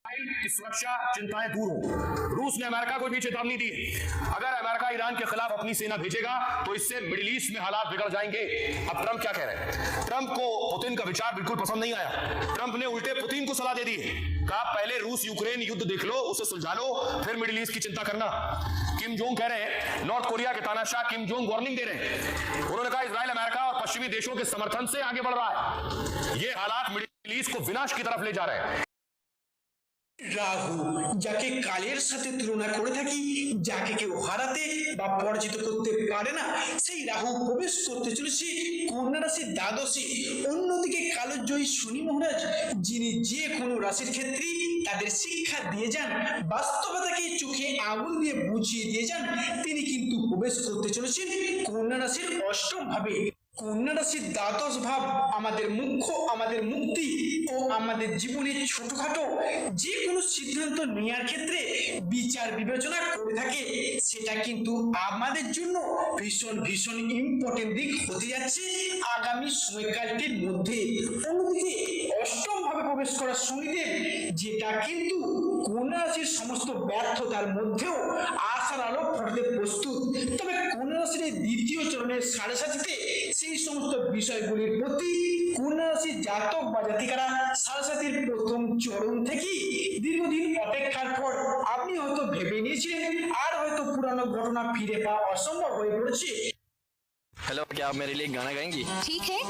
की सुरक्षा चिंताएं दूर हो। रूस ने अमेरिका को भी चेतावनी दी, अगर अमेरिका ईरान के खिलाफ अपनी सेना भेजेगा तो इससे मिडिल ईस्ट में हालात बिगड़ जाएंगे। अब ट्रंप क्या कह रहे हैं? ट्रंप को पुतिन का विचार बिल्कुल पसंद नहीं आया। ट्रंप ने उल्टे पुतिन को सलाह दे दी, कहा पहले रूस यूक्रेन युद्ध देख लो, उसे सुलझा लो, फिर मिडिल ईस्ट की चिंता करना। किम जोंग कह रहे हैं, नॉर्थ कोरिया के तानाशाह किम जोंग वार्निंग दे रहे हैं। उन्होंने कहा इजराइल अमेरिका और पश्चिमी देशों के समर्थन से आगे बढ़ रहा है, ये हालात मिडिल ईस्ट को विनाश की तरफ ले जा रहे हैं। রাহু যাকে কালের সাথে তুলনা করে থাকি, যাকে কেউ হারাতে বা পরাজিত করতে পারে না, সেই রাহু প্রবেশ করতে চলেছে কন্যা রাশির দ্বাদশে। অন্যদিকে কালজয়ী শনি মহারাজ, যিনি যে কোনো রাশির ক্ষেত্রে তাদের শিক্ষা দিয়ে যান, বাস্তবতাকে চোখে আঙুল দিয়ে বুঝিয়ে দিয়ে যান, তিনি কিন্তু প্রবেশ করতে চলেছেন কন্যা রাশির অষ্টম ভাবে। কন্যা রাশির দ্বাদশ ভাব আমাদের মুখ্য, আমাদের মুক্তি ও আমাদের জীবনের ছোটখাটো যে কোনো সিদ্ধান্ত নেওয়ার ক্ষেত্রে বিচার বিবেচনা করে থাকে, সেটা কিন্তু আমাদের জন্য ভীষণ ভীষণ ইম্পর্টেন্ট দিক হতে যাচ্ছে আগামী সময়কালটির মধ্যে। অন্যদিকে অষ্টম ভাবে প্রবেশ করা শনিদেব, যেটা কিন্তু কন্যা রাশির সমস্ত ব্যর্থতার মধ্যেও আশার আলো ফোটাতে প্রস্তুত। তবে কন্যা রাশির দ্বিতীয় চরণের সাড়ে সাথীতে সেই সমস্ত বিষয়গুলির প্রতি কন্যা রাশির জাতক বা জাতিকারা সাড়ে সাথীর প্রথম চরণ থেকে দীর্ঘদিন অপেক্ষার পর আপনি হয়তো ভেবে নিয়েছিলেন আর হয়তো পুরানো ঘটনা ফিরে পাওয়া অসম্ভব হয়ে পড়েছে। हेलो, क्या आप मेरे लिए एक गाना गाएंगी? ठीक है।